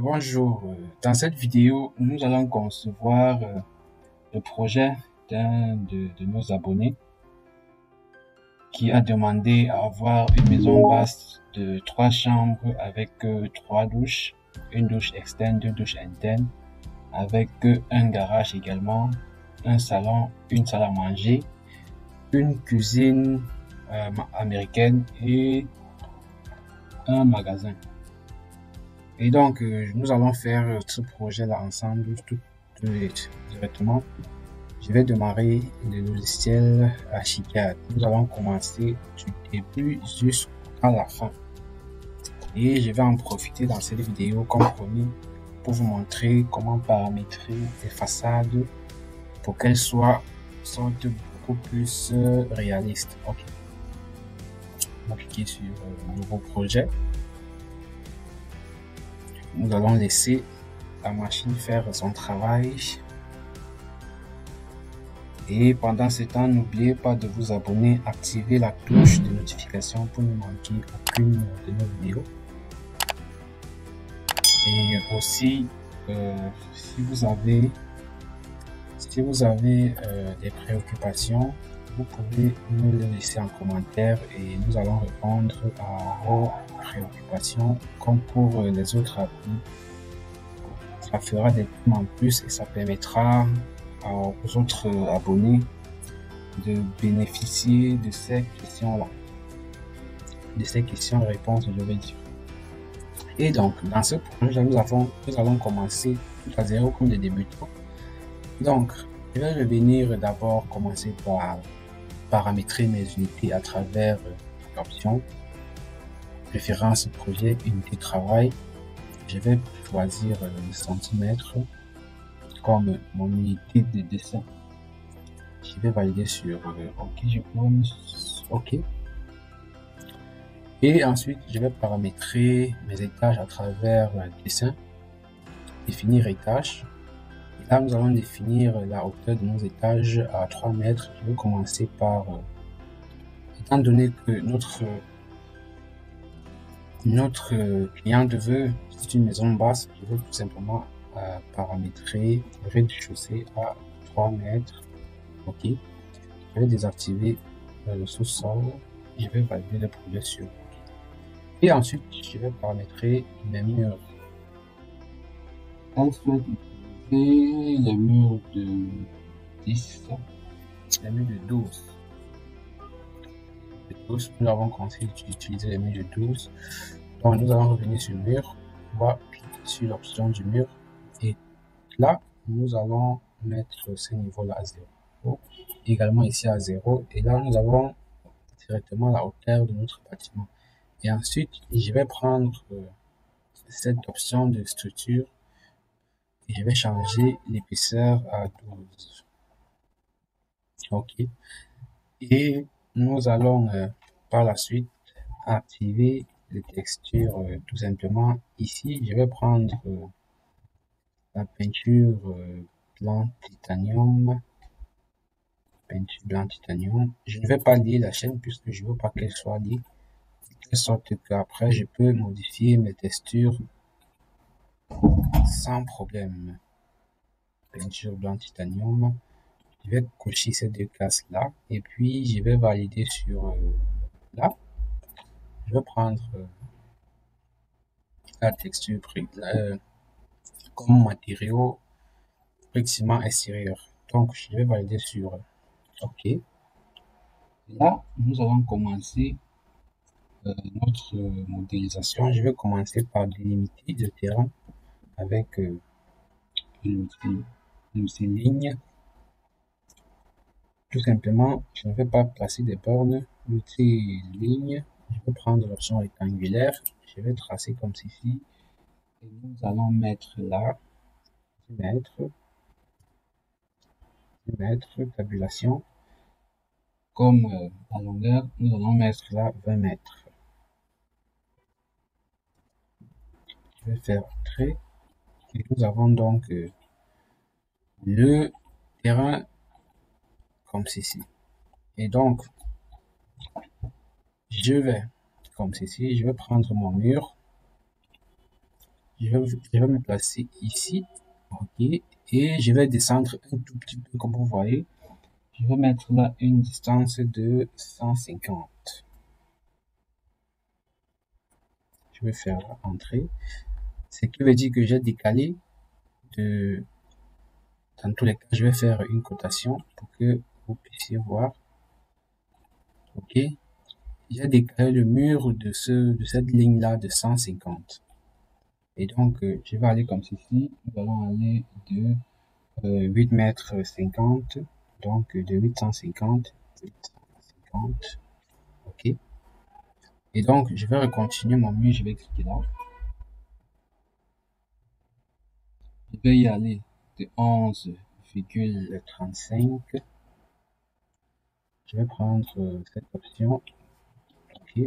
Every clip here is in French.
Bonjour, dans cette vidéo, nous allons concevoir le projet d'un de nos abonnés qui a demandé à avoir une maison basse de 3 chambres avec 3 douches, une douche externe, 2 douches internes, avec un garage également, un salon, une salle à manger, une cuisine américaine et un magasin. Et donc, nous allons faire ce projet-là ensemble tout directement. Je vais démarrer le logiciel Archicad. Nous allons commencer du début jusqu'à la fin. Et je vais en profiter dans cette vidéo, comme promis, pour vous montrer comment paramétrer les façades pour qu'elles sortent beaucoup plus réalistes. Ok. On va cliquer sur nouveau projet. Nous allons laisser la machine faire son travail. Et pendant ce temps, n'oubliez pas de vous abonner, activer la cloche de notification pour ne manquer aucune de nos vidéos. Et aussi, si vous avez des préoccupations, vous pouvez nous les laisser en commentaire et nous allons répondre à vos préoccupations comme pour les autres abonnés. Ça fera des thèmes en plus et ça permettra aux autres abonnés de bénéficier de ces questions-là, de ces questions-réponses, je vais dire. Et donc, dans ce projet, nous allons commencer tout à zéro comme des débutants. Donc, je vais revenir d'abord commencer par paramétrer mes unités à travers l'option préférence projet unité de travail. Je vais choisir le centimètre comme mon unité de dessin. Je vais valider sur OK, je pense OK. Et ensuite, je vais paramétrer mes étages à travers le dessin, définir étage. Et là, nous allons définir la hauteur de nos étages à 3 mètres. Je vais commencer par, étant donné que notre cliente veut, c'est une maison basse, je vais tout simplement paramétrer le rez-de-chaussée à 3 mètres. OK. Je vais désactiver le sous-sol. Je vais valider le projet sur OK. Et ensuite, je vais paramétrer mes murs. On souhaite utiliser les murs de 10, les murs de 12. Nous avons conseillé d'utiliser les murs de 12. Donc, nous allons revenir sur le mur. On va cliquer sur l'option du mur. Et là, nous allons mettre ce niveau-là à 0. Également ici à 0. Et là, nous avons directement la hauteur de notre bâtiment. Et ensuite, je vais prendre cette option de structure et je vais changer l'épaisseur à 12. OK. Et nous allons par la suite activer les textures tout simplement. Ici, je vais prendre la peinture blanc titanium. Peinture blanc titanium. Je ne vais pas lier la chaîne puisque je ne veux pas qu'elle soit liée. De sorte qu'après, je peux modifier mes textures sans problème. Peinture blanc titanium. Je vais cocher ces deux cases là et puis je vais valider sur là. Je vais prendre la texture comme matériau ciment extérieur. Donc je vais valider sur OK. Là, nous allons commencer notre modélisation. Je vais commencer par délimiter le terrain avec l'outil ligne. Tout simplement, je ne vais pas placer des bornes. L'outil ligne, je vais prendre l'option rectangulaire. Je vais tracer comme ceci. Et nous allons mettre là 10 mètres, tabulation. Comme la longueur, nous allons mettre là 20 mètres. Je vais faire trait. Et nous avons donc le terrain comme ceci. Et donc, je vais, comme ceci, je vais prendre mon mur. je vais me placer ici. OK. Et je vais descendre un tout petit peu, comme vous voyez. Je vais mettre là une distance de 150. Je vais faire entrer. Ce qui veut dire que j'ai décalé de, dans tous les cas, je vais faire une cotation pour que vous puissiez voir. OK. J'ai décalé le mur de cette ligne-là de 150. Et donc, je vais aller comme ceci. Nous allons aller de 8 mètres 50. Donc, de 850. 850. OK. Et donc, je vais recontinuer mon mur. Je vais cliquer là. Je vais y aller de 11,35. Je vais prendre cette option. OK.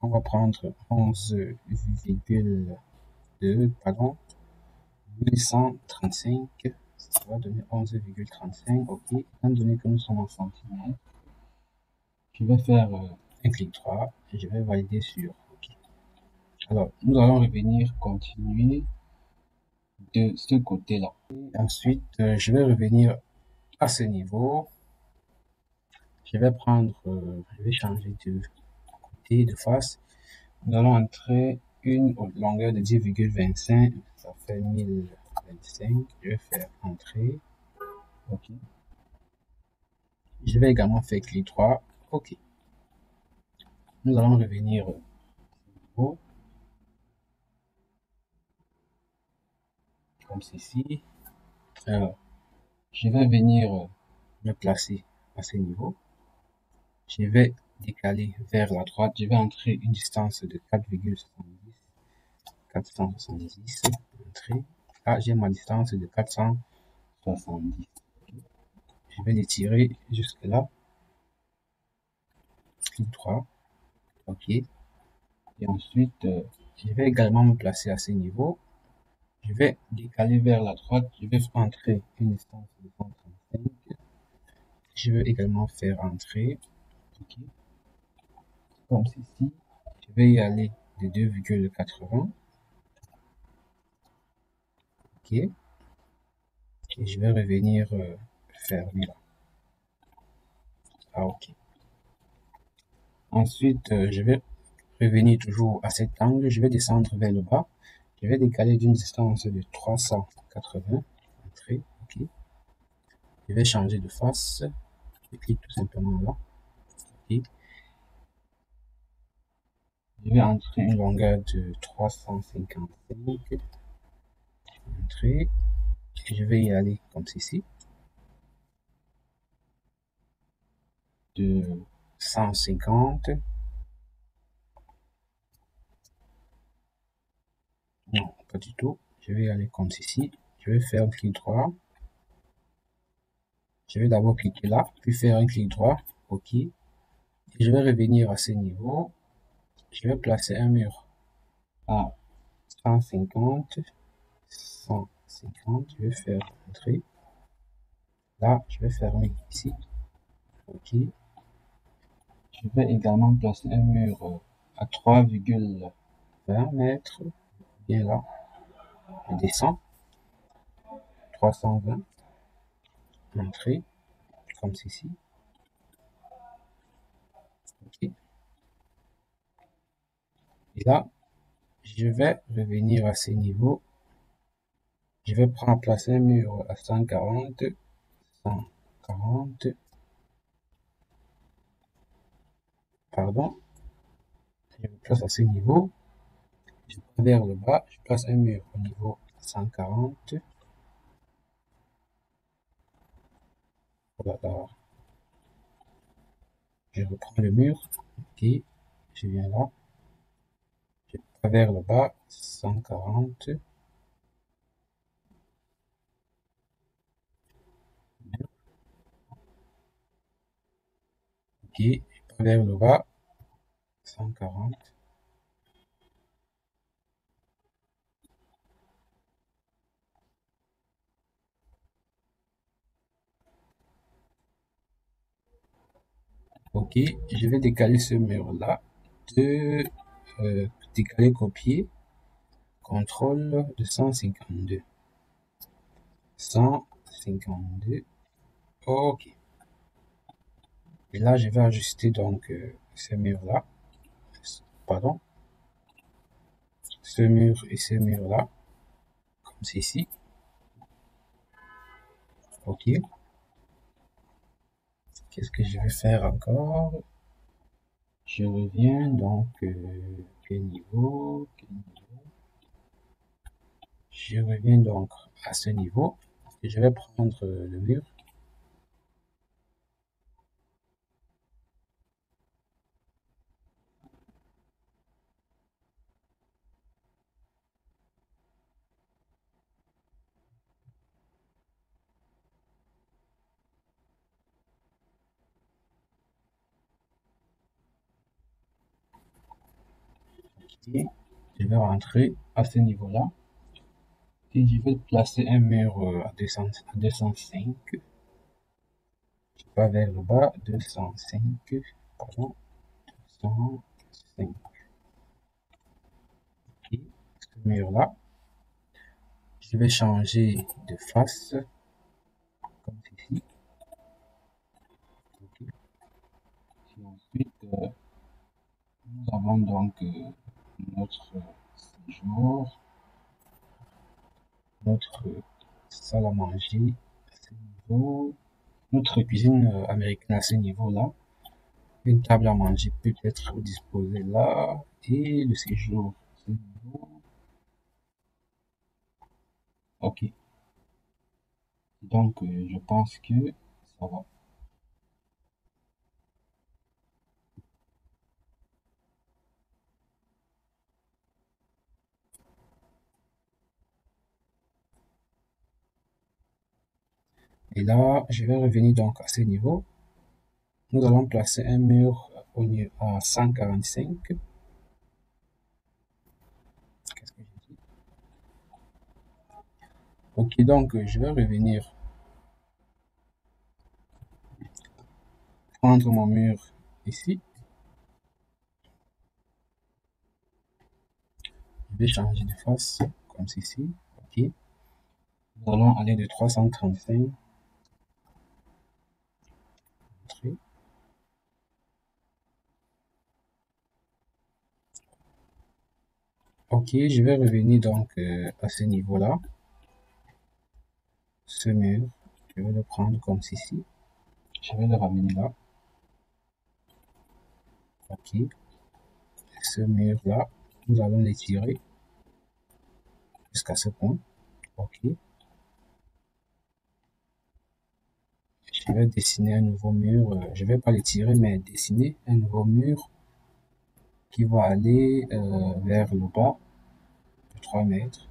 On va prendre 11,2, pardon, 835. Ça va donner 11,35. OK. Étant donné que nous sommes en centimètres, je vais faire un clic droit et je vais valider sur OK. Alors, nous allons revenir continuer de ce côté-là. Ensuite, je vais revenir à ce niveau. Je vais je vais changer de côté, de face. Nous allons entrer une longueur de 10,25. Ça fait 1025. Je vais faire entrer. OK. Je vais également faire clic droit. OK. Nous allons revenir au comme ceci. Alors, je vais venir me placer à ce niveau. Je vais décaler vers la droite. Je vais entrer une distance de 4,70. 470. Entrer. Là, j'ai ma distance de 470. Je vais l'étirer jusque là. Clic droit. OK. Et ensuite, je vais également me placer à ce niveau. Je vais décaler vers la droite. Je vais entrer une distance de 135. Je vais également faire entrer. OK. Comme ceci. Je vais y aller de 2,80. OK. Et je vais revenir fermer là. Ah, OK. Ensuite, je vais revenir toujours à cet angle. Je vais descendre vers le bas. Je vais décaler d'une distance de 380. Entrer. OK. Je vais changer de face. Je clique tout simplement là. OK. Je vais entrer une longueur de 355. Entrer. Et je vais y aller comme ceci. De 150. Non, pas du tout. Je vais y aller comme ceci. Je vais faire un clic droit. Je vais d'abord cliquer là, puis faire un clic droit. OK. Et je vais revenir à ce niveau. Je vais placer un mur à 150. 150. Je vais faire entrer. Là, je vais fermer ici. OK. Je vais également placer un mur à 3,20 mètres. Bien là. Je descends. 320. Entrer. Comme ceci. OK. Et là, je vais revenir à ce niveau. Je vais prendre placer un mur à 140. 140. Pardon. Je me place à ce niveau. Je vais vers le bas. Je place un mur au niveau 140. Voilà. Je reprends le mur. OK. Je viens là. Je vais vers le bas. 140. OK. Je vais vers le bas. 140. OK. Je vais décaler ce mur-là. De décaler, copier. contrôle de 152. 152. Ok. Et là, je vais ajuster donc ce mur-là. Pardon. Ce mur et ce mur-là. Comme ceci. Ok. Qu'est-ce que je vais faire encore? Je reviens donc quel niveau? Je reviens donc à ce niveau. Et je vais prendre le mur. Et je vais rentrer à ce niveau-là. Et je vais placer un mur à 205. Je vais vers le bas, 205. Pardon, 205. Et ce mur-là, je vais changer de face, comme ceci. Okay. Et ensuite, nous avons donc notre séjour, notre salle à manger à ce niveau, notre cuisine américaine à ce niveau-là, une table à manger peut être disposée là, et le séjour à ce niveau. Ok, donc je pense que ça va. Et là, je vais revenir donc à ce niveau. Nous allons placer un mur à 145. Qu'est-ce que j'ai dit? Ok, donc je vais revenir prendre mon mur ici. Je vais changer de face comme ceci. Ok. Nous allons aller de 335. Ok, je vais revenir donc à ce niveau-là. Ce mur, je vais le prendre comme ceci. Je vais le ramener là. Ok. Ce mur-là, nous allons l'étirer jusqu'à ce point. Ok. Je vais dessiner un nouveau mur. Je vais pas l'étirer, mais dessiner un nouveau mur qui va aller vers le bas de 3 mètres.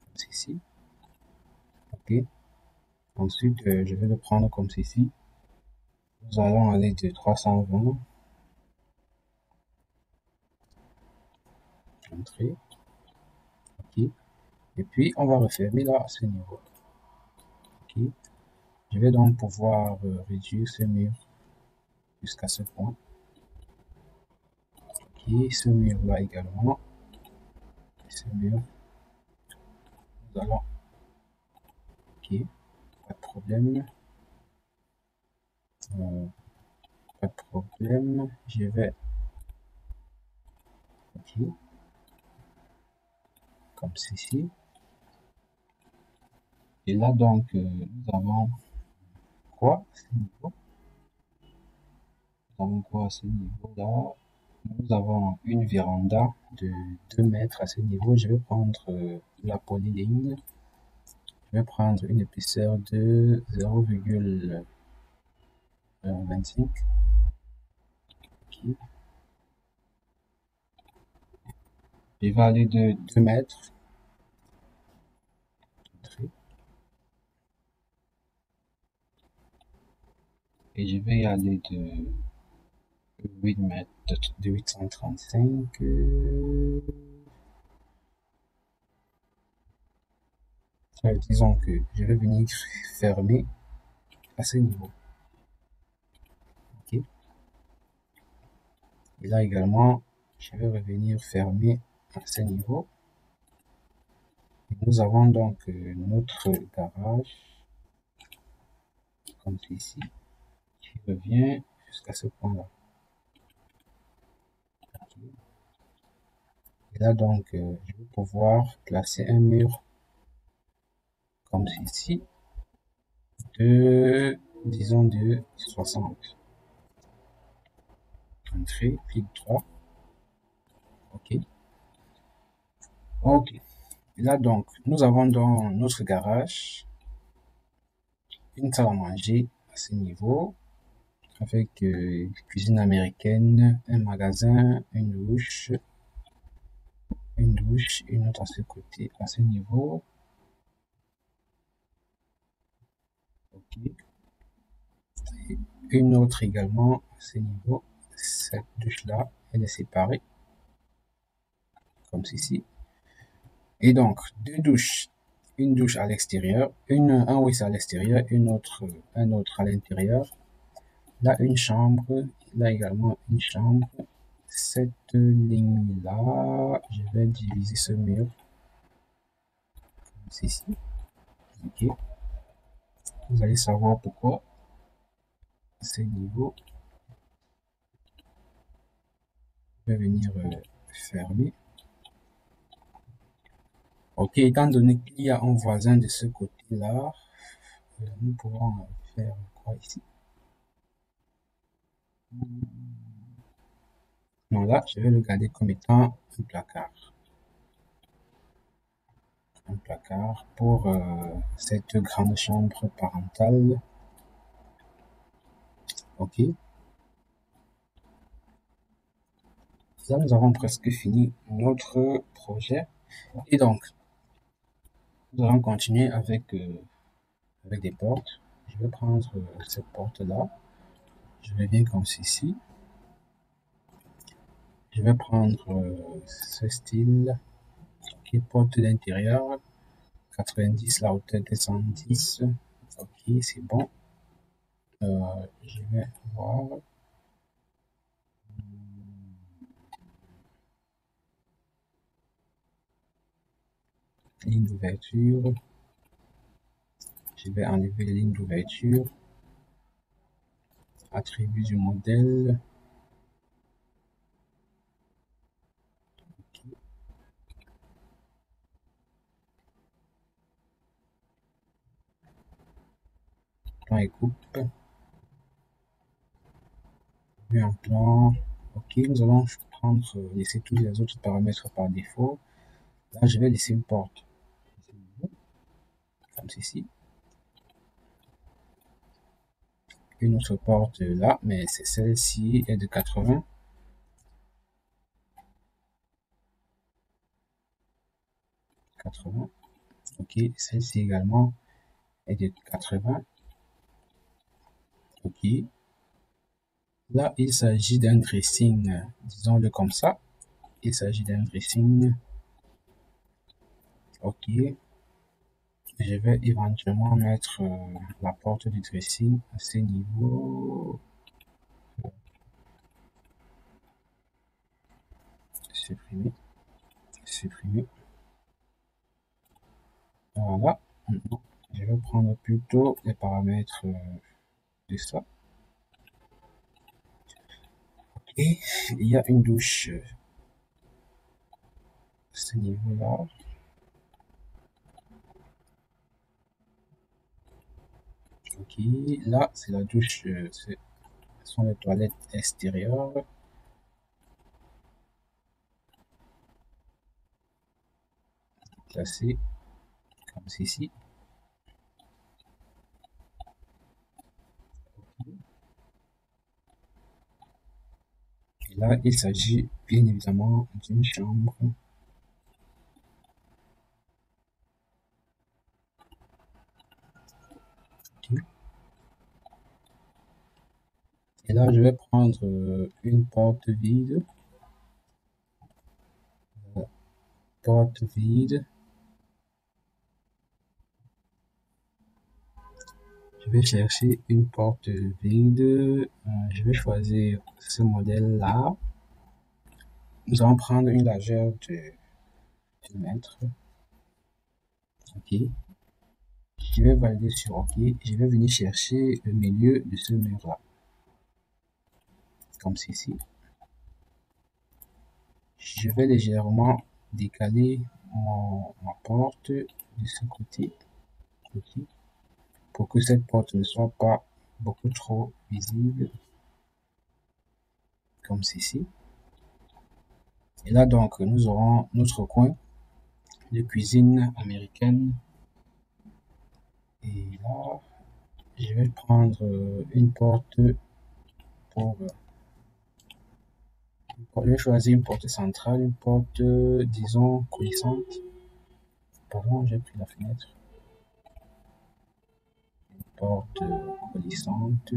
Comme ceci. Ok. Ensuite, je vais le prendre comme ceci. Nous allons aller de 320. Entrer. Ok. Et puis, on va refermer là à ce niveau. Ok. Je vais donc pouvoir réduire ce mur jusqu'à ce point. Ok. Ce mur là également. Ce mur. Nous allons. Ok. Pas de problème. Pas de problème. Je vais. Ok. Comme ceci. Et là donc, nous avons quoi à ce niveau? Nous avons quoi à ce niveau-là? Nous avons une véranda de 2 mètres à ce niveau. Je vais prendre la polyligne. Je vais prendre une épaisseur de 0,25. Okay. Il va aller de 2 mètres. Et je vais y aller de 8 mètres, de 835. Disons que je vais venir fermer à ce niveau. Ok. Et là également, je vais revenir fermer à ce niveau. Et nous avons donc notre garage, comme ceci, qui revient jusqu'à ce point-là. Et là donc, je vais pouvoir placer un mur comme ceci, disons de 60. Entrée, clic droit. OK. OK. Et là donc, nous avons dans notre garage une salle à manger à ce niveau, avec cuisine américaine, un magasin, une douche, une autre à ce côté, à ce niveau. OK. Et une autre également à ce niveau. Cette douche-là, elle est séparée, comme ceci. Et donc, deux douches. Une douche à l'extérieur, un WC à l'extérieur, un autre à l'intérieur. Là, une chambre. Là également, une chambre. Cette ligne-là, je vais diviser ce mur. Comme ceci. OK. Vous allez savoir pourquoi. Ces niveaux. Je vais venir fermer. OK, étant donné qu'il y a un voisin de ce côté-là, nous pourrons faire quoi ici? Non, là, je vais le garder comme étant un placard. Un placard pour cette grande chambre parentale. OK. Là, nous avons presque fini notre projet. Et donc, nous allons continuer avec des portes. Je vais prendre cette porte-là. Je vais bien comme ceci. Je vais prendre ce style qui est porte d'intérieur. 90, la hauteur de 110. Ok, c'est bon. Je vais voir. Ligne d'ouverture. Je vais enlever les lignes d'ouverture. Attribut du modèle. Okay. Plan et coupe. Vue en plan. Ok, nous allons laisser tous les autres paramètres par défaut. Là, je vais laisser une porte. Comme ceci. Une autre porte là, mais c'est celle-ci est de 80. Ok, celle-ci également est de 80. Ok. Là, il s'agit d'un dressing, disons-le comme ça. Il s'agit d'un dressing. Ok. Je vais éventuellement mettre la porte du dressing à ce niveau. Supprimer. Supprimer. Voilà. Maintenant, je vais prendre plutôt les paramètres de ça. Et il y a une douche à ce niveau-là. Ok, là c'est la douche, ce sont les toilettes extérieures. Placées comme ceci. Et là, il s'agit bien évidemment d'une chambre. Okay. Et là, je vais prendre une porte vide. Porte vide. Je vais chercher une porte vide. Je vais choisir ce modèle-là. Nous allons prendre une largeur de 2 mètres. OK. Je vais valider sur OK. Je vais venir chercher le milieu de ce mur-là. Comme ceci. Je vais légèrement décaler ma porte de ce côté. OK. Pour que cette porte ne soit pas beaucoup trop visible. Comme ceci. Et là, donc, nous aurons notre coin de cuisine américaine. Et là, je vais prendre une porte pour... je vais choisir une porte centrale, une porte, disons, coulissante. Pardon, j'ai pris la fenêtre. Une porte coulissante.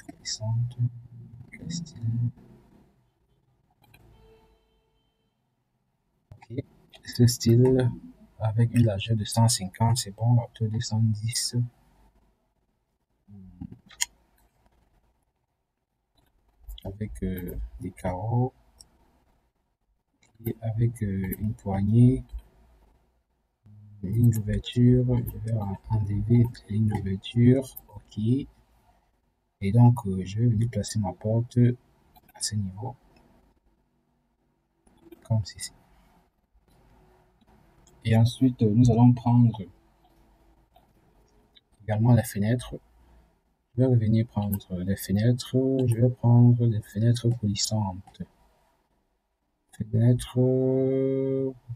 Coulissante. Quel style? Ok. Ce style, avec une largeur de 150, c'est bon, la hauteur de 110. Avec des carreaux. Et avec une poignée. Ligne d'ouverture, je vais enlever ligne d'ouverture, OK. Et donc, je vais venir placer ma porte à ce niveau, comme ceci. Et ensuite, nous allons prendre également les fenêtres. Je vais revenir prendre les fenêtres. Je vais prendre les fenêtres coulissantes. Fenêtres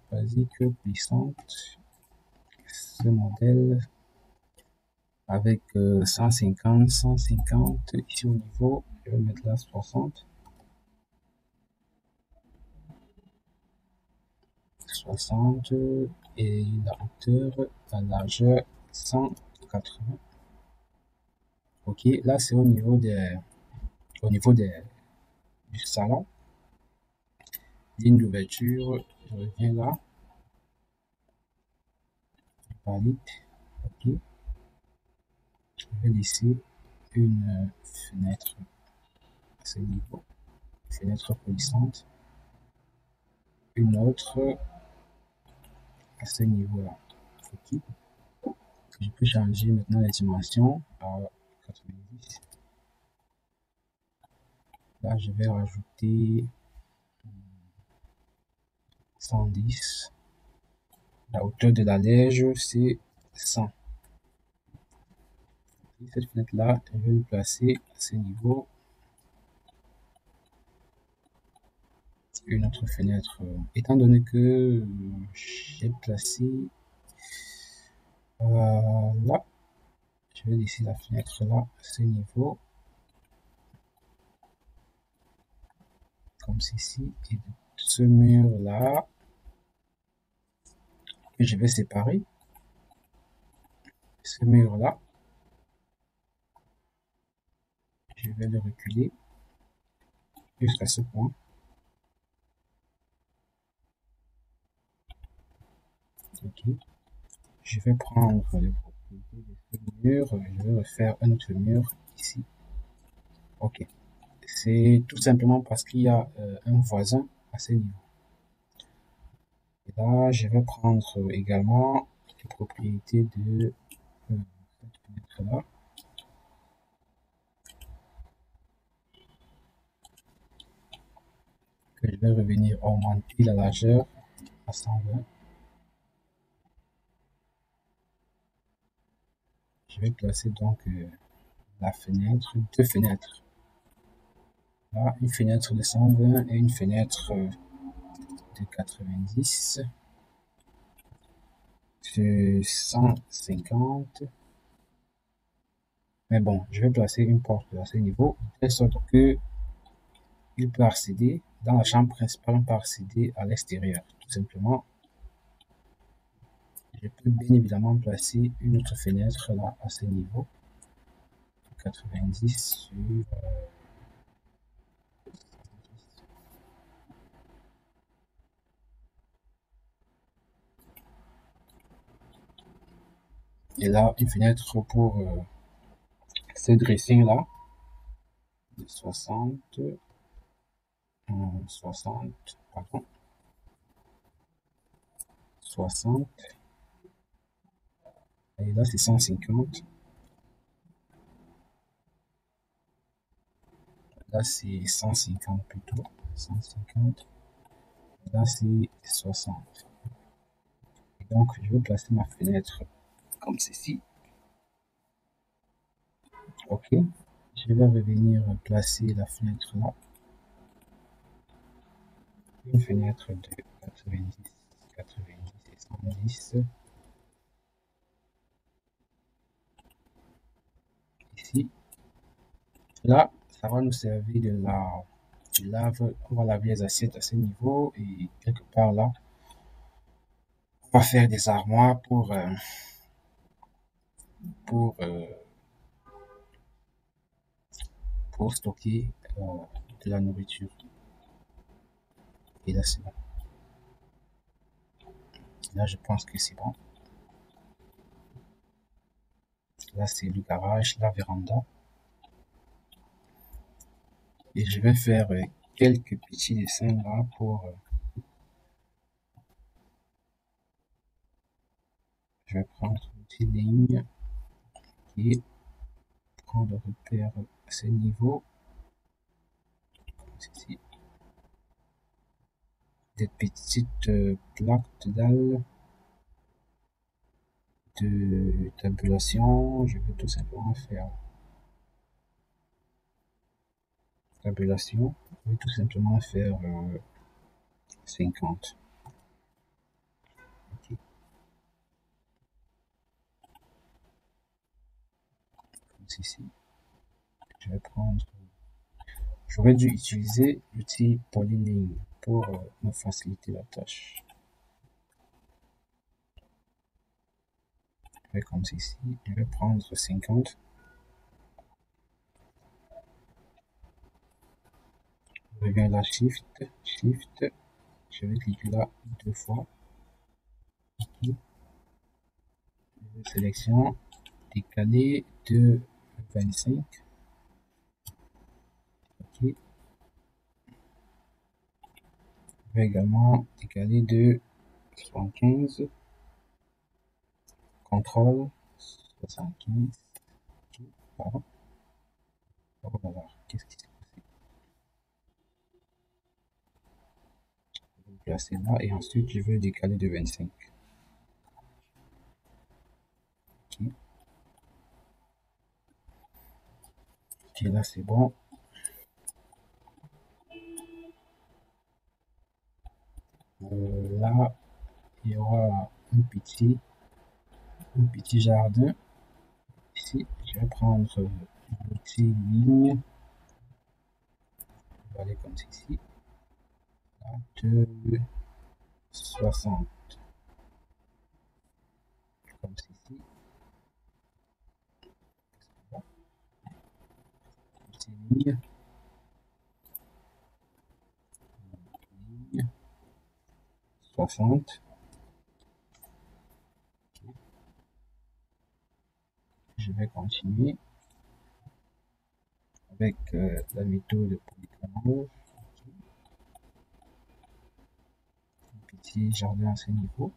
basiques coulissantes. Ce modèle avec 150 ici au niveau. Je vais mettre là 60. 60 et la hauteur, la largeur 180. Ok, là c'est au niveau du salon. Ligne d'ouverture, je reviens là. Valide. Ok. Je vais laisser une fenêtre à ce niveau. Fenêtre coulissante. Une autre à ce niveau-là. Ok. Je peux changer maintenant les dimensions à 90. Là, je vais rajouter 110. La hauteur de la lège, c'est 100. Cette fenêtre-là, je vais le placer à ce niveau. Une autre fenêtre. Étant donné que j'ai placé là, je vais laisser la fenêtre là à ce niveau. Comme ceci. Et ce mur-là, que je vais séparer. Ce mur-là, je vais le reculer jusqu'à ce point. Ok. Je vais prendre les propriétés de ce mur. Je vais refaire un autre mur ici. Ok. C'est tout simplement parce qu'il y a un voisin à ce niveau. Et là, je vais prendre également les propriétés de cette fenêtre-là. Que je vais revenir augmenter la largeur à 120. Je vais placer donc la fenêtre, deux fenêtres. Là, une fenêtre de 120 et une fenêtre de 90. De 150. Mais bon, je vais placer une porte à ce niveau, de telle sorte que il peut accéder dans la chambre principale, on peut accéder à l'extérieur. Tout simplement, je peux bien évidemment placer une autre fenêtre là à ce niveau. 90 sur et là une fenêtre pour ce dressing là de 60. 60, pardon, 60, et là c'est 150, là c'est 150 plutôt, 150, là c'est 60. Et donc je vais placer ma fenêtre comme ceci. Ok, je vais revenir placer la fenêtre là, une fenêtre de 90, 90 et 110 ici. Là, ça va nous servir de lave. On va laver les assiettes à ce niveau et quelque part là, on va faire des armoires pour, euh, pour stocker de la nourriture. Et là, c'est bon. Là, je pense que c'est bon. Là, c'est le garage, la véranda. Et je vais faire quelques petits dessins là pour... je vais prendre une petite ligne et prendre repère à ce niveau. Comme ceci. Des petites plaques de dalle de tabulation. Je vais tout simplement faire tabulation. Je vais tout simplement faire 50. Ok. Comme ceci. Je vais prendre. J'aurais dû utiliser l'outil polyline pour me faciliter la tâche. Je vais comme ceci. Je vais prendre 50. Je reviens là, Shift, Shift. Je vais cliquer là 2 fois. Ok. Sélection, décaler de 25. Ok. Je vais également décaler de 75. Contrôle 75. Ok. Pardon. Oh là là, qu'est-ce qui s'est passé? Je vais le placer là et ensuite je vais décaler de 25. Ok. Ok, là c'est bon. Là, il y aura un petit jardin. Ici, je vais prendre l'outil ligne. Je vais aller comme ceci. Là, de 60. Comme ceci. Outil ligne. Ligne. 60. Je vais continuer avec la méthode polygonale. Un petit jardin à ce niveau.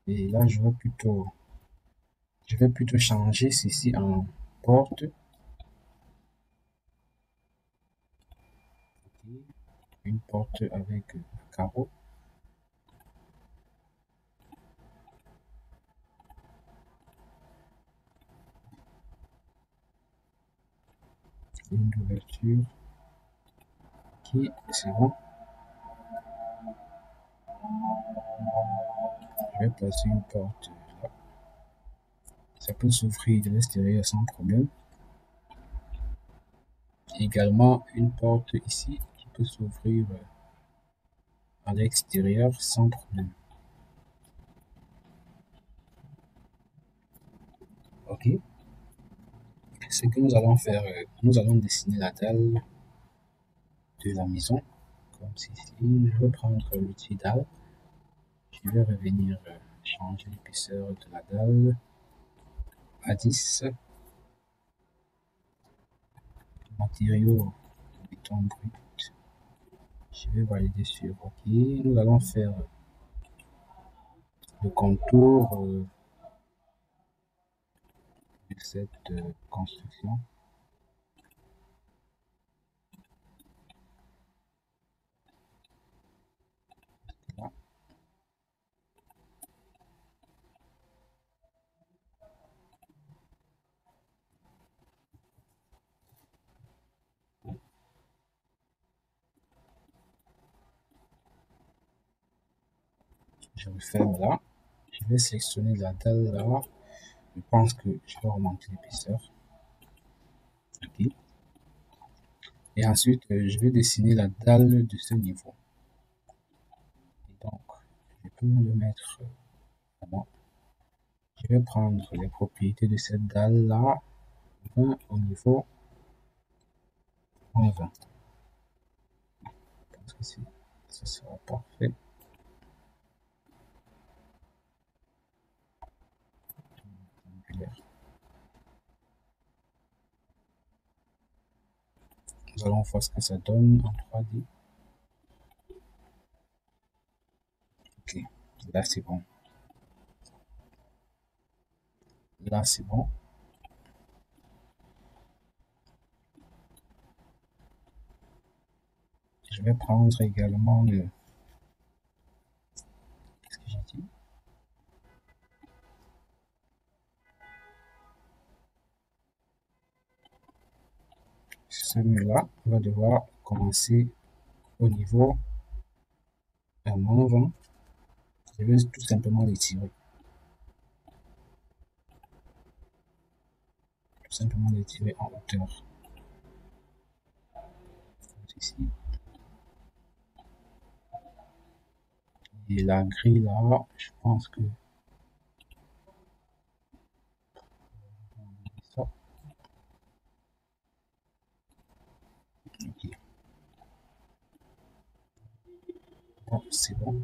Et là, je vais plutôt changer ceci en porte. Okay. Une porte avec un carreau. Une ouverture. Ok, c'est bon. Je vais placer une porte là. Ça peut s'ouvrir de l'extérieur sans problème. Également une porte ici qui peut s'ouvrir à l'extérieur sans problème. Ok. Ce que nous allons faire, nous allons dessiner la dalle de la maison. Comme ceci. Je vais prendre l'outil dalle. Je vais revenir changer l'épaisseur de la dalle à 10. Matériaux béton brut. Je vais valider sur OK. Nous allons faire le contour de cette construction. Là. Je referme là. Je vais sélectionner la dalle là. Je pense que je vais augmenter l'épaisseur. OK. Et ensuite, je vais dessiner la dalle de ce niveau. Et donc, je peux le mettre là. Je vais prendre les propriétés de cette dalle là, 20 au niveau 20. Je pense que ce sera parfait. Nous allons voir ce que ça donne en 3D. Ok, là c'est bon. Là c'est bon. Je vais prendre également le... Qu'est-ce que j'ai dit? Ce mur-là va devoir commencer au niveau à moins 20. Je vais tout simplement l'étirer. Tout simplement l'étirer en hauteur. Ici. Et la grille là, je pense que ça. Ok. Bon, c'est bon.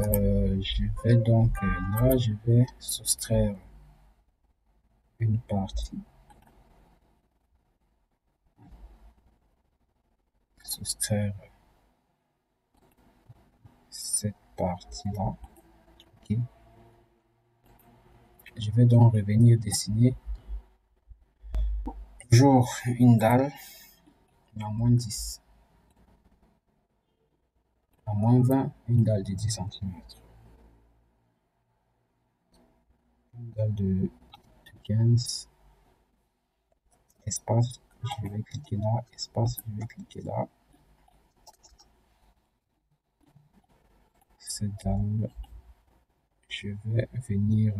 Je vais donc là, je vais soustraire une partie. Soustraire cette partie-là. Ok. Je vais donc revenir dessiner toujours une dalle, mais à moins 10. À moins 20, une dalle de 10 cm. Une dalle de 15. Espace, je vais cliquer là. Espace, je vais cliquer là. Cette dalle, je vais venir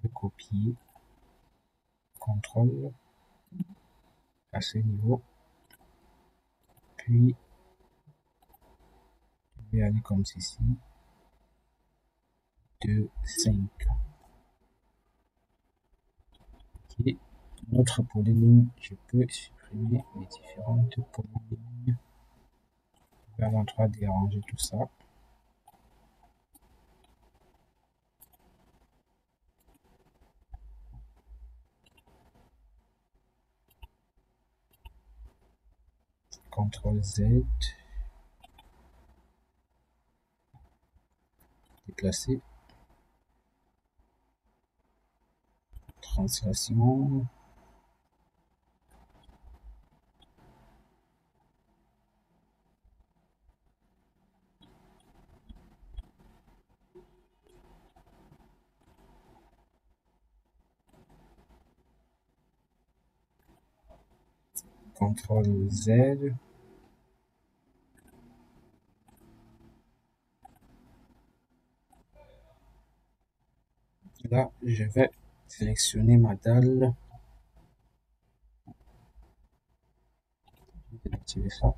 le copier. CTRL à ce niveau. Puis, je vais aller comme ceci. 2, 5. Ok. Notre polyligne, je peux supprimer les différentes polylignes. Je vais aller en 3D arranger tout ça. CTRL Z. Déplacer. Translation. CTRL Z. Là, je vais sélectionner ma dalle. Je vais activer ça.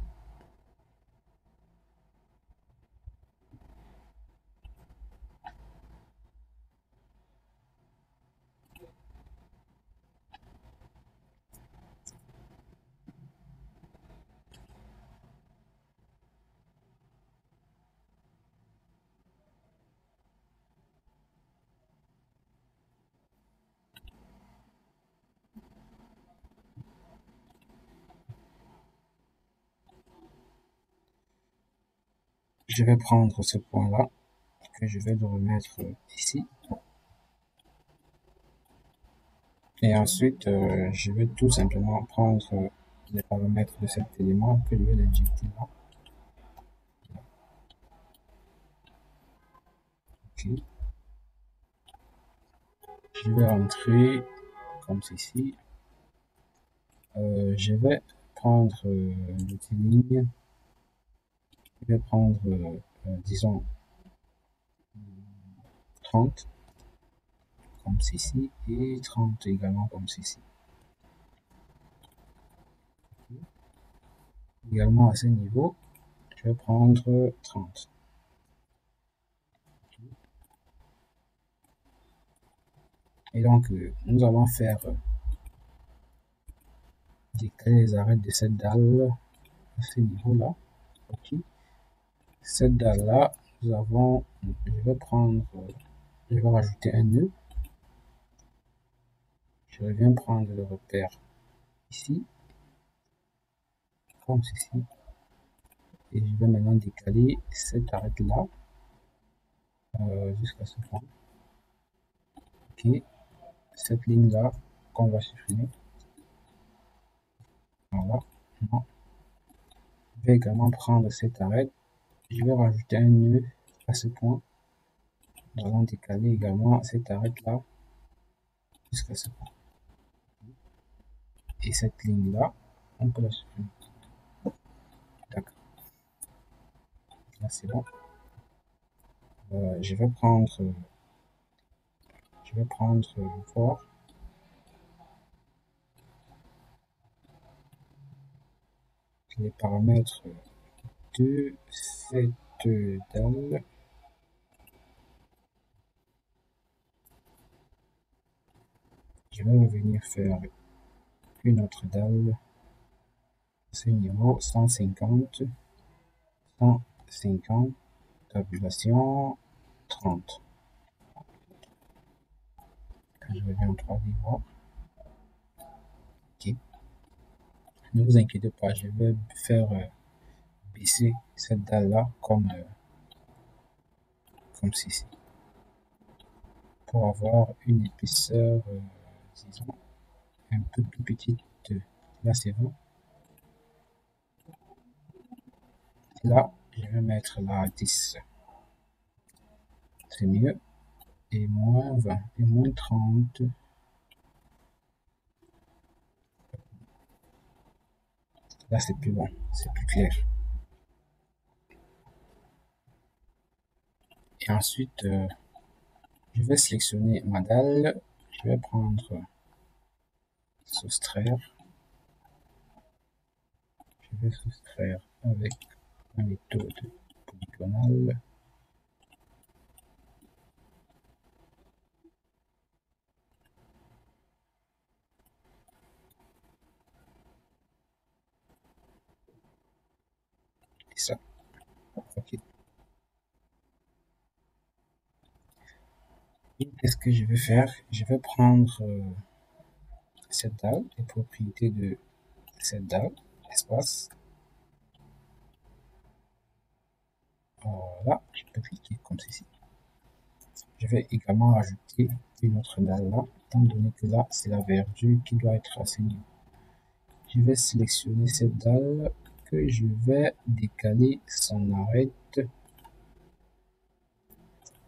je vais prendre ce point-là, que je vais le remettre ici. Et ensuite, je vais tout simplement prendre les paramètres de cet élément que je vais l'injecter là. Ok. Je vais rentrer comme ceci. Je vais prendre l'outil ligne. Je vais prendre, disons, 30 comme ceci et 30 également comme ceci. Également à ce niveau, je vais prendre 30. Et donc, nous allons faire décaler les arêtes de cette dalle à ce niveau-là. Ok. Cette dalle-là, nous avons, je vais prendre, je vais rajouter un nœud. Je viens prendre le repère ici, comme ceci. Et je vais maintenant décaler cette arête-là jusqu'à ce point. Ok. Cette ligne-là qu'on va supprimer. Voilà. Non. Je vais également prendre cette arête. Je vais rajouter un nœud à ce point. Nous allons décaler également cette arête-là jusqu'à ce point. Et cette ligne-là, on peut la supprimer. D'accord. Là, c'est bon. Je vais prendre voir les paramètres de cette dalle. Je vais revenir faire une autre dalle. Ce niveau 150, tabulation 30. Quand je reviens en 3D voir. Ok. Ne vous inquiétez pas, je vais faire baisser cette dalle là comme ceci pour avoir une épaisseur disons un peu plus petite. Là c'est bon. Là je vais mettre la 10, c'est mieux, et moins 20 et moins 30. Là c'est plus bon, c'est plus clair. Et ensuite je vais sélectionner ma dalle, je vais prendre soustraire, je vais soustraire avec la méthode polygonale. Et ça, ok. Qu'est-ce que je vais faire? Je vais prendre cette dalle, les propriétés de cette dalle, espace. Voilà, je peux cliquer comme ceci. Je vais également rajouter une autre dalle là, étant donné que là, c'est la verdure qui doit être assainie. Je vais sélectionner cette dalle que je vais décaler son arête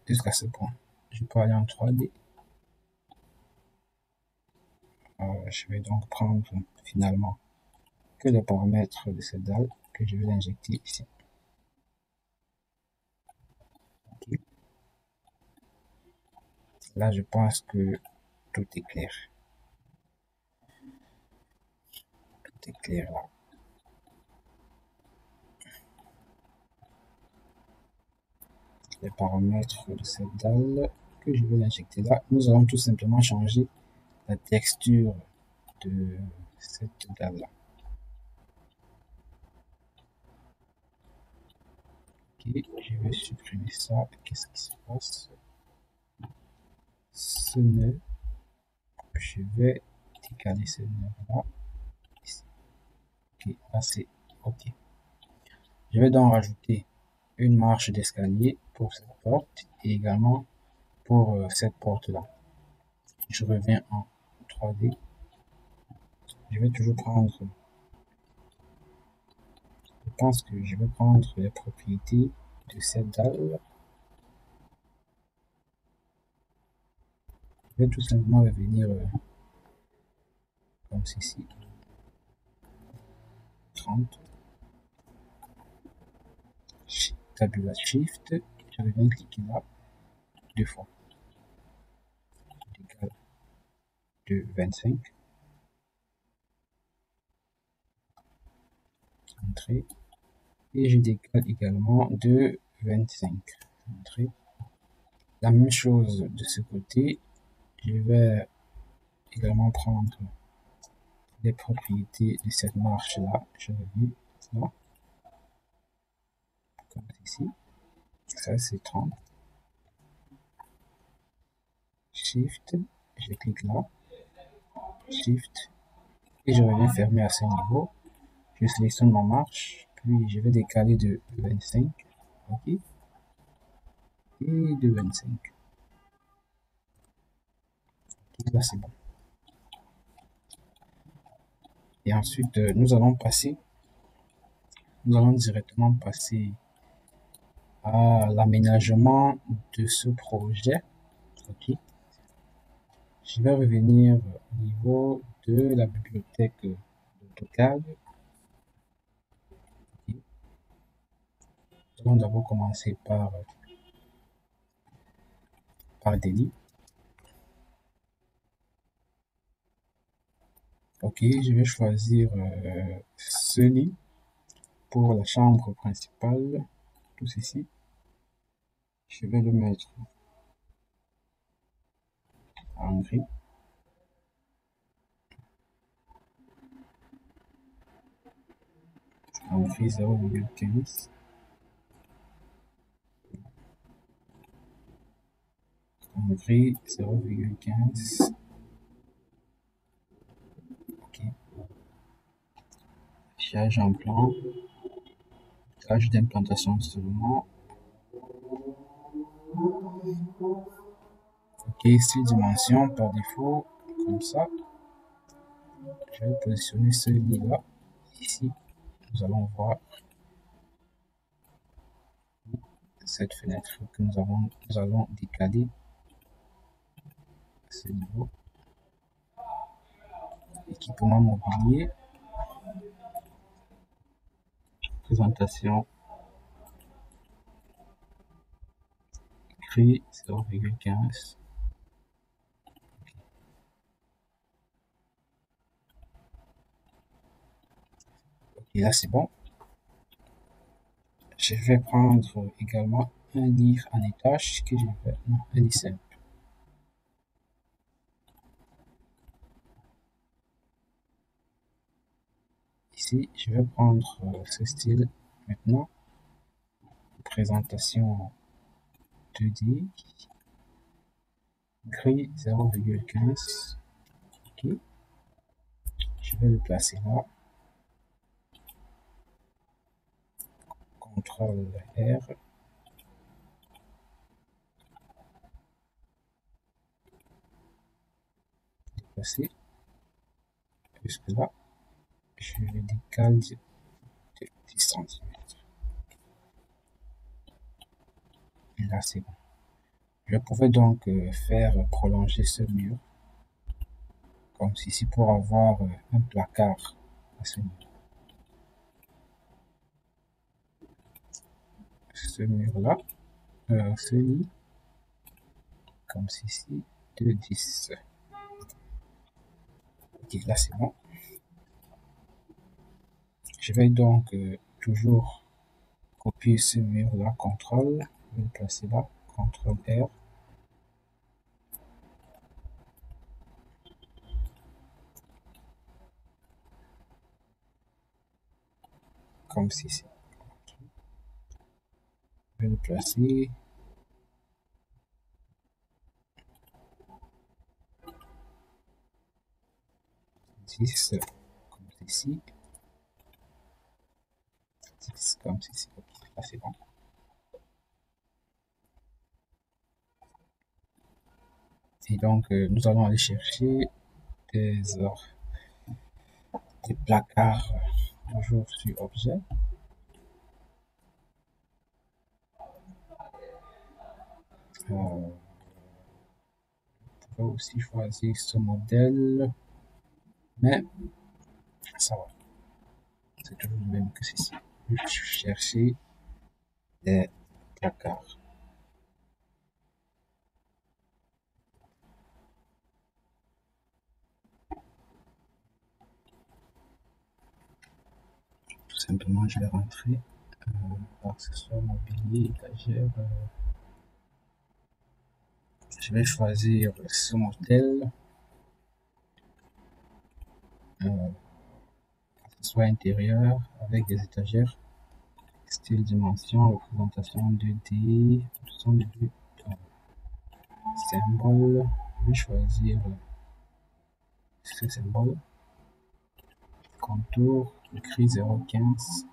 jusqu'à ce point. Je peux aller en 3D. Je vais donc prendre finalement que les paramètres de cette dalle que je vais injecter ici. Okay. Là, je pense que tout est clair. Tout est clair là. Les paramètres de cette dalle que je vais l'injecter là. Nous allons tout simplement changer la texture de cette dalle là. Ok, je vais supprimer ça. Qu'est-ce qui se passe? Ce nœud, je vais décaler ce nœud là. Ici. Ok, là c'est ok. Je vais donc rajouter une marche d'escalier pour cette porte et également pour cette porte-là. Je reviens en 3D. Je vais toujours prendre, je pense que je vais prendre les propriétés de cette dalle. Je vais tout simplement revenir comme ceci. 30. Tabula Shift. Je reviens cliquer là deux fois. Égal de 25. Entrée. Et je décale également de 25. Entrée. La même chose de ce côté. Je vais également prendre les propriétés de cette marche là. Je reviens là. Comme ici. Ça c'est 30. Shift. Je clique là. Shift. Et je reviens fermer à ce niveau. Je sélectionne ma marche. Puis je vais décaler de 25. OK. Et de 25. Et là c'est bon. Et ensuite, nous allons directement passer à l'aménagement de ce projet. OK. Je vais revenir au niveau de la bibliothèque d'AutoCAD. OK. Nous allons d'abord commencer par des OK, je vais choisir ce lit pour la chambre principale. Tout ceci. Je vais le mettre en gris. En gris 0,15. En gris 0,15. OK. Affichage en plan. Tâche d'implantation seulement. OK, 6 dimensions par défaut, comme ça. Je vais positionner celui-là. Ici, nous allons voir cette fenêtre que nous allons décaler à ce niveau. Équipement mobilier. Présentation. Gris 0,15. Et là, c'est bon. Je vais prendre également un lit en étage que je vais, non, un lit simple. Ici, je vais prendre ce style maintenant. Présentation 2D. Gris 0,15. OK. Je vais le placer là. CTRL R. Déplacer. Jusque là. Je le décale de 10 cm. Et là, c'est bon. Je pouvais donc faire prolonger ce mur. Comme ceci pour avoir un placard à ce niveau. Ce mur-là, ce lit, comme ceci, de 10. Ok, là c'est bon. Je vais donc toujours copier ce mur-là, CTRL, je vais le placer là, CTRL R. Comme ceci. Je vais le placer. Comme ceci. 10 comme ceci. Ok, là c'est bon. Et donc, nous allons aller chercher des, des placards, toujours sur objet. On peut aussi choisir ce modèle, mais ça va, c'est toujours le même que ceci. Je vais chercher des placards. Tout simplement, je vais rentrer accessoires mobilier, étagère. Je vais choisir ce modèle, accessoires intérieur avec des étagères, style, dimension, représentation 2D, option de vue, symbole. Je vais choisir ce symbole, contour, écrit 0,15.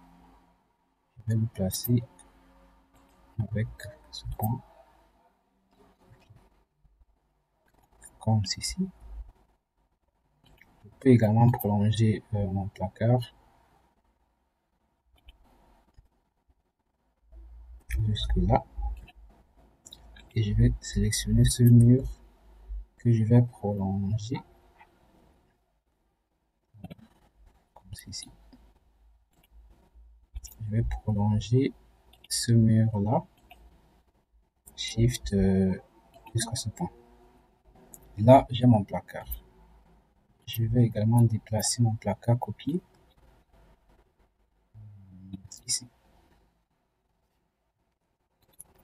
Je vais le placer avec ce point, comme ceci. Je peux également prolonger mon placard jusque là. Et je vais sélectionner ce mur que je vais prolonger comme ceci. Je vais prolonger ce mur là, shift jusqu'à ce point. Et là, j'ai mon placard. Je vais également déplacer mon placard copié ici.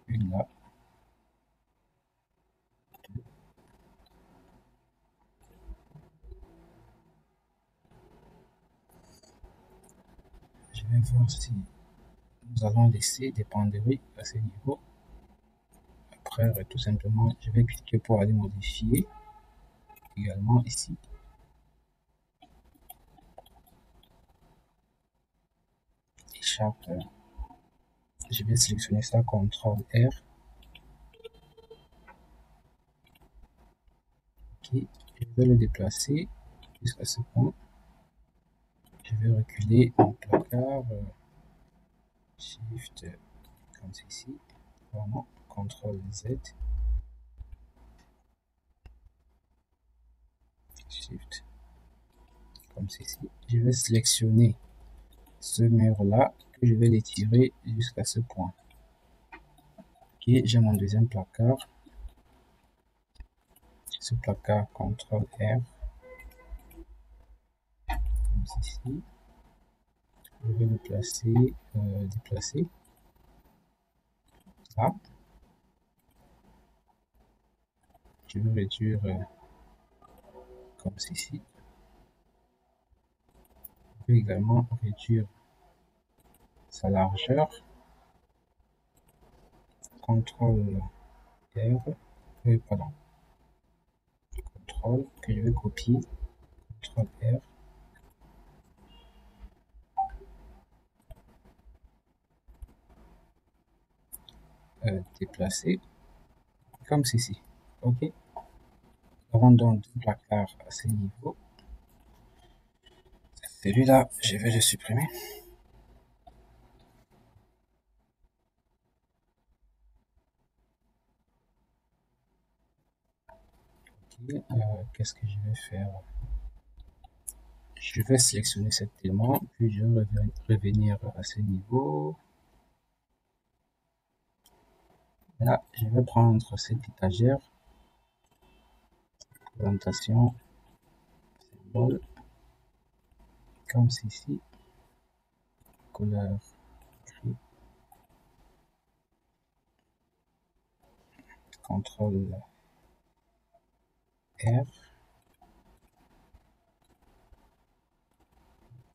Une là. Deux. Je vais voir si nous allons laisser des penderies à ce niveau. Après, tout simplement, je vais cliquer pour aller modifier également ici. Écharpe. Je vais sélectionner ça, CTRL R. Ok, je vais le déplacer jusqu'à ce point. Je vais reculer mon placard, Shift comme ceci, vraiment, CTRL Z, Shift comme ceci. Je vais sélectionner ce mur là, que je vais l'étirer jusqu'à ce point. Ok, j'ai mon deuxième placard. Ce placard, CTRL R, comme ceci. Je vais le placer, déplacer là. Je vais réduire comme ceci. Je vais également réduire sa largeur. CTRL R, pardon, CTRL que je vais copier, CTRL R. Déplacer comme ceci. Ok. Nous avons donc deux placards à ce niveau. Celui-là, je vais le supprimer. Ok. Qu'est-ce que je vais faire? Je vais sélectionner cet élément, puis je vais revenir à ce niveau. Là, je vais prendre cette étagère, présentation, symbole, comme ceci, couleur gris, CTRL R,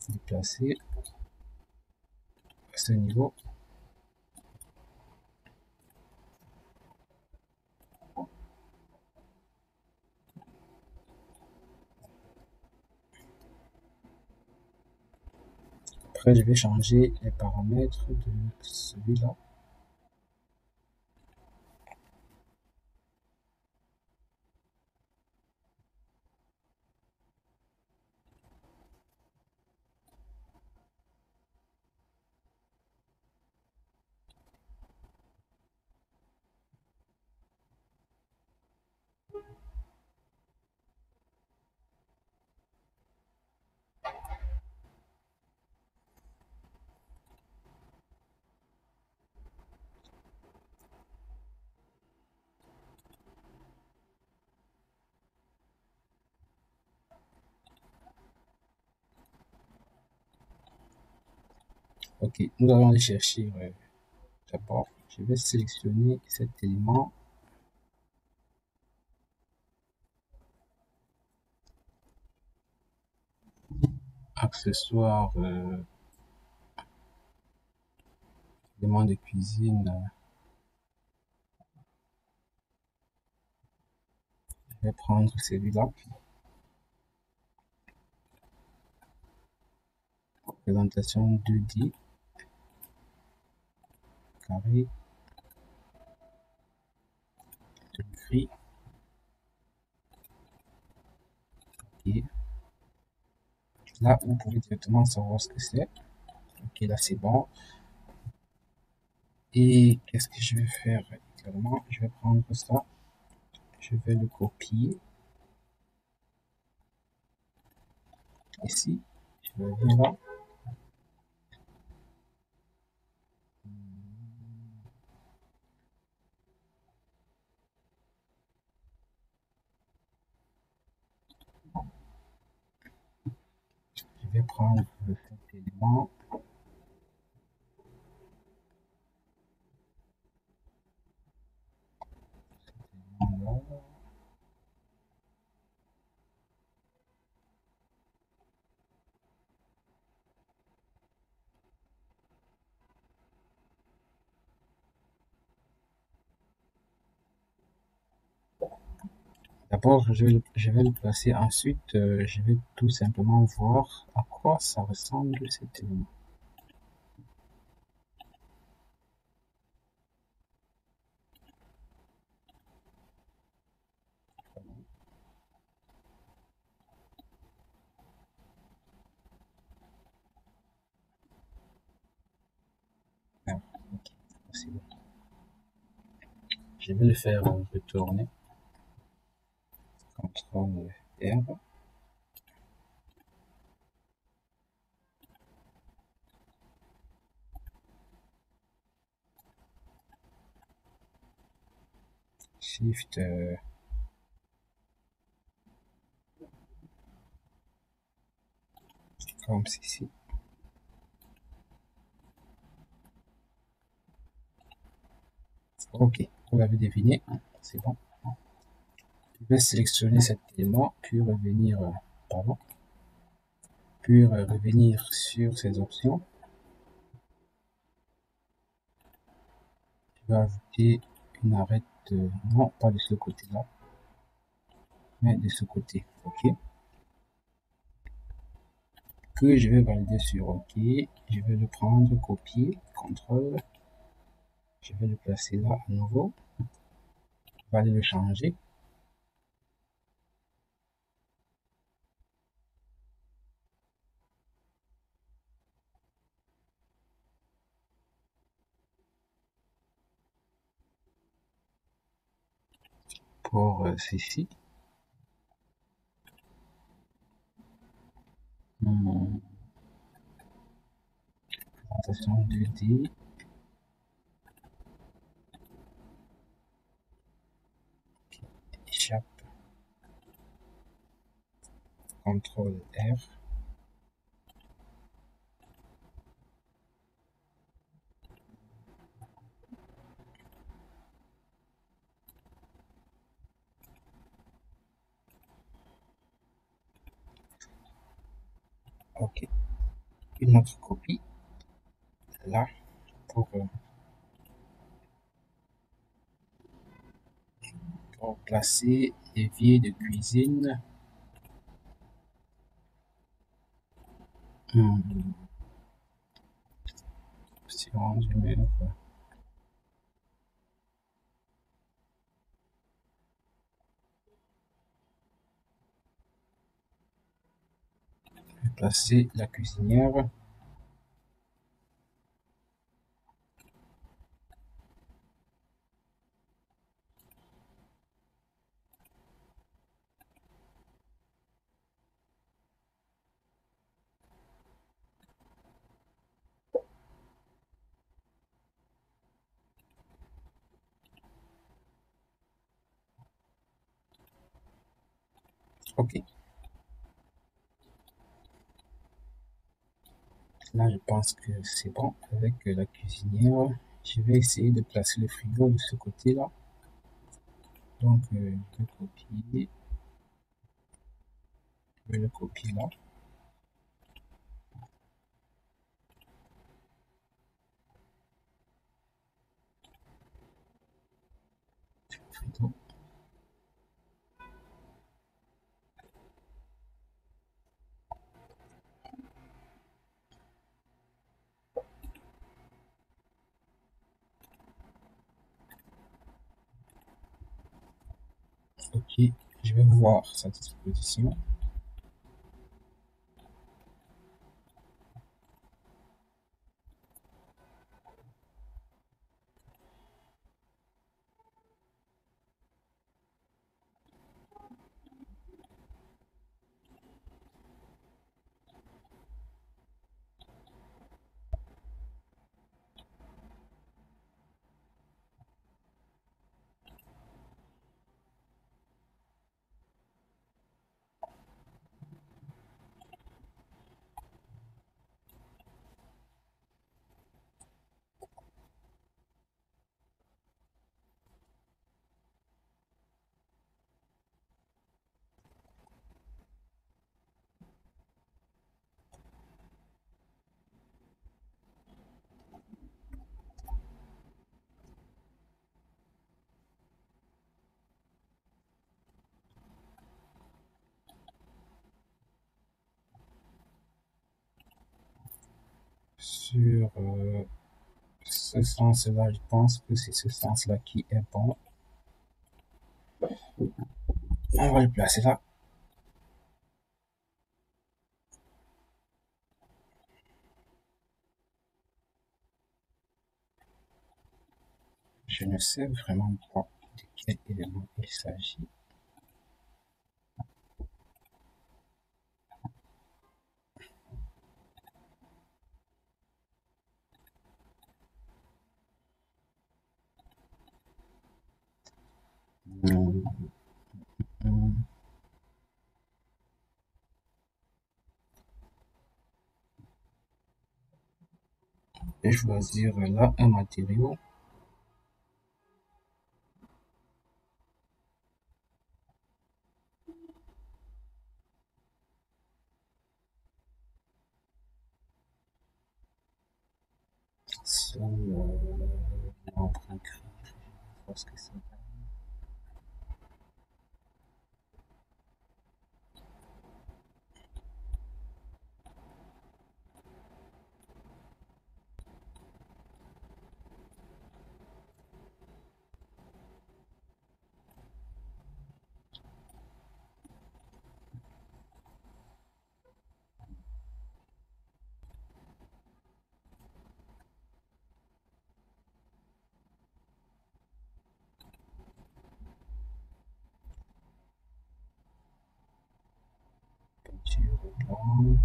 déplacer à ce niveau. Après, je vais changer les paramètres de celui-là. Ok, nous allons aller chercher d'abord. Je vais sélectionner cet élément, accessoire, élément de cuisine. Je vais prendre celui-là. Présentation 2D, carré, gris. Et là, vous pouvez directement savoir ce que c'est. Ok, là c'est bon. Et qu'est-ce que je vais faire également? Je vais prendre ça, je vais le copier ici. Je vais venir là. Je vais prendre cet élément. Là. D'abord, je vais le placer. Ensuite, je vais tout simplement voir à quoi ça ressemble cet élément. Ah, ok, c'est bon. Je vais le faire retourner. CTRL R. Shift. Comme ceci. Ok, vous l'avez deviné, c'est bon. Je vais sélectionner cet élément, puis revenir, pardon, puis revenir sur ces options. Je vais ajouter une arête, non pas de ce côté-là, mais de ce côté, ok. Que je vais valider sur ok. Je vais le prendre, copier, CTRL. Je vais le placer là à nouveau. Je vais aller le changer. Pour ceci. Présentation 2D. Échappe. CTRL R. Ok. Une autre copie. Là. Pour placer l'évier de cuisine. Si on met placer la cuisinière. Ok. Là, je pense que c'est bon avec la cuisinière. Je vais essayer de placer le frigo de ce côté-là. Donc, je vais copier. Je vais le copier là. Frigo. Ok, je vais voir sa disposition. Sur ce sens-là, je pense que c'est ce sens-là qui est bon. On va le placer là. Je ne sais vraiment pas de quel élément il s'agit. Hum, hum. Je vais choisir là un matériau. Sol marbre gris. Je pense que c'est peinture blanc,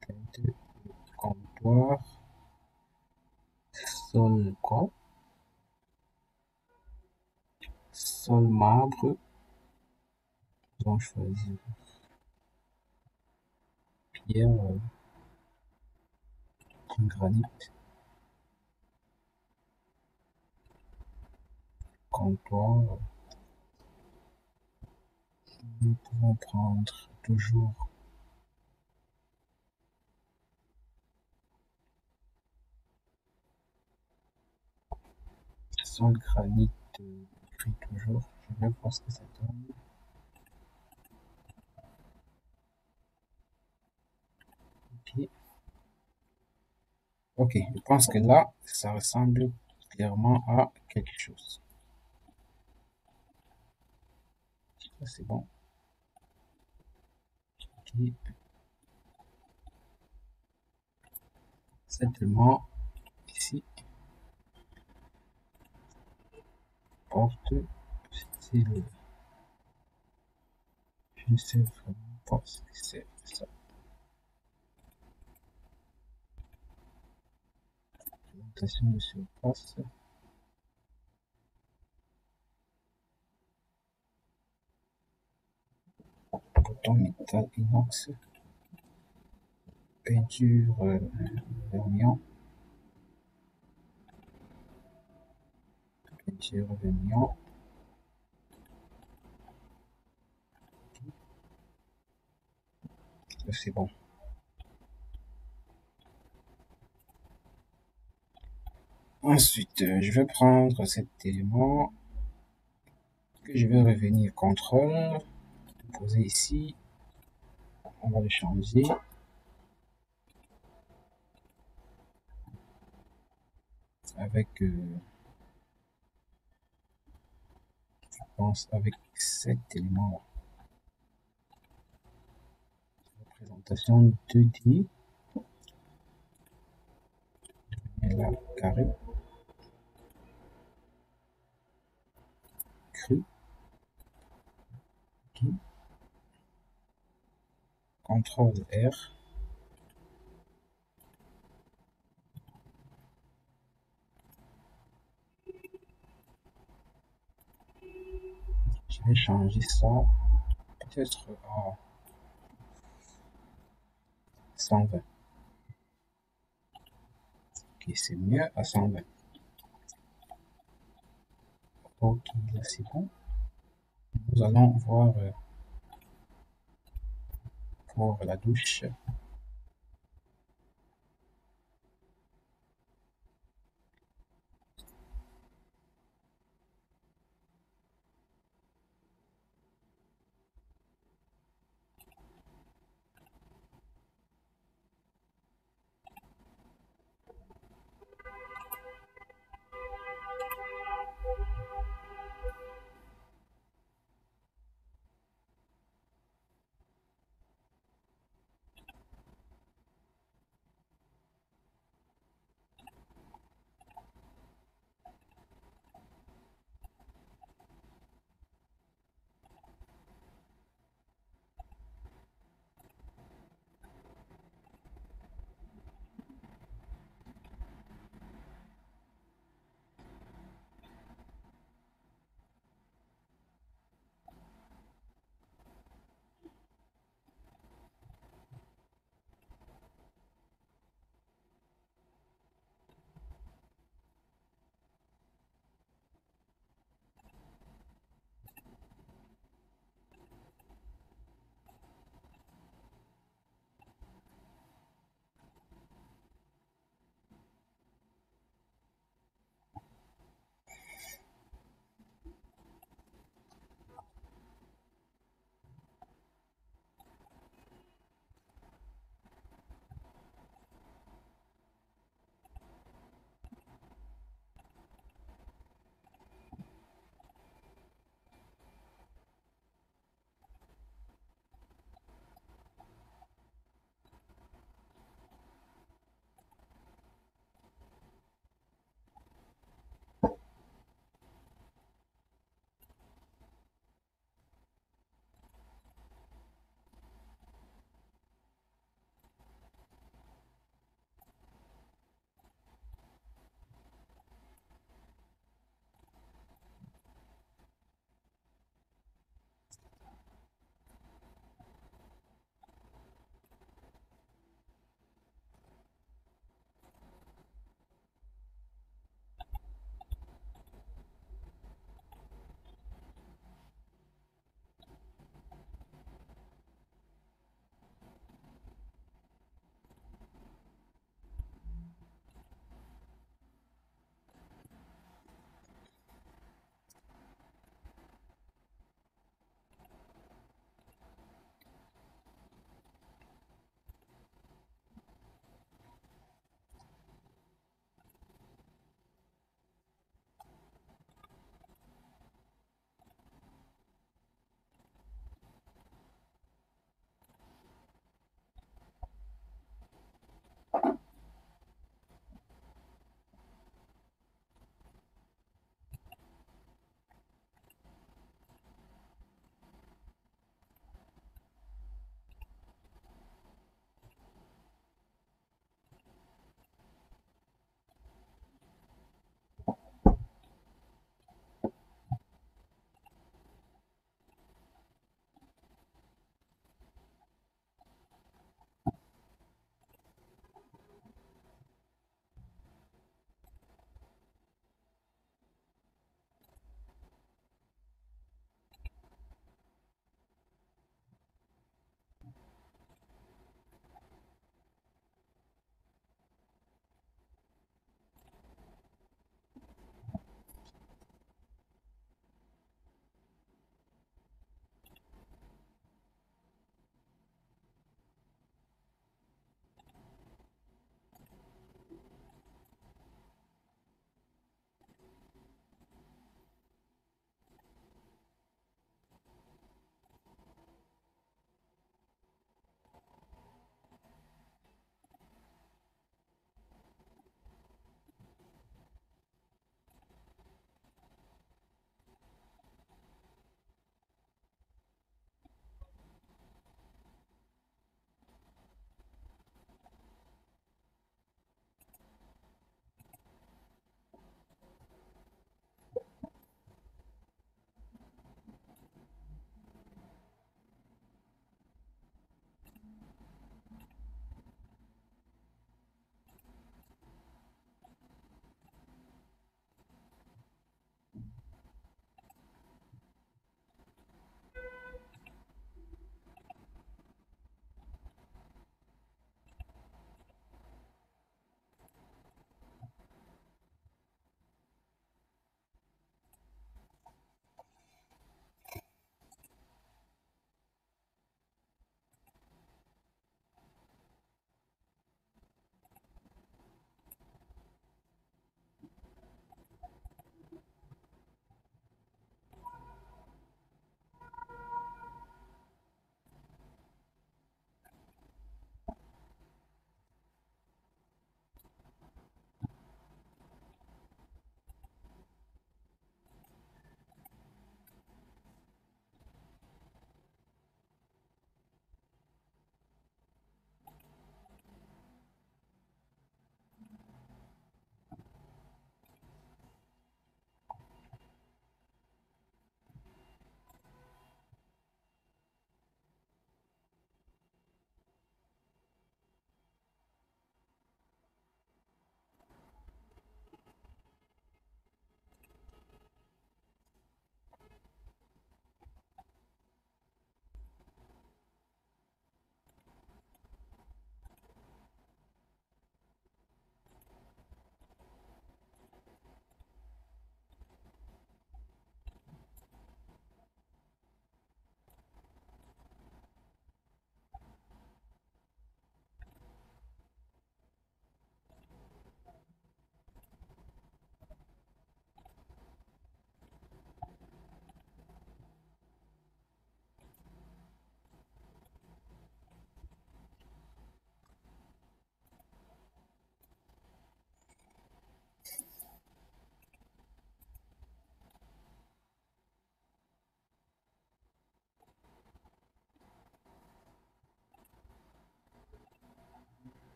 teinte comptoir, sol quoi? Sol marbre. Nous allons choisir pierre granit, comptoir. Nous pouvons prendre toujours sol granit gris toujours. Je vais voir ce que ça donne. Ok. Ok, je pense que là, ça ressemble clairement à quelque chose. Ça, c'est bon. Ok. Simplement, ici, porte, style. Je ne sais vraiment pas ce que c'est ça. Présentation de surface. Bouton métal inox. peinture vermillon. Peinture vermillon. C'est bon. Ensuite, je vais prendre cet élément que je vais revenir contrôle, poser ici. On va le changer. Avec, je pense, avec cet élément-là. Représentation 2D. Et là, carré. Cru. Okay. CTRL R. Je vais changer ça peut-être à 120. Ok, c'est mieux à 120. Ok, là c'est bon. Nous allons voir pour la douche.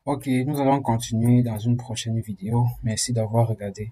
Ok, nous allons continuer dans une prochaine vidéo. Merci d'avoir regardé.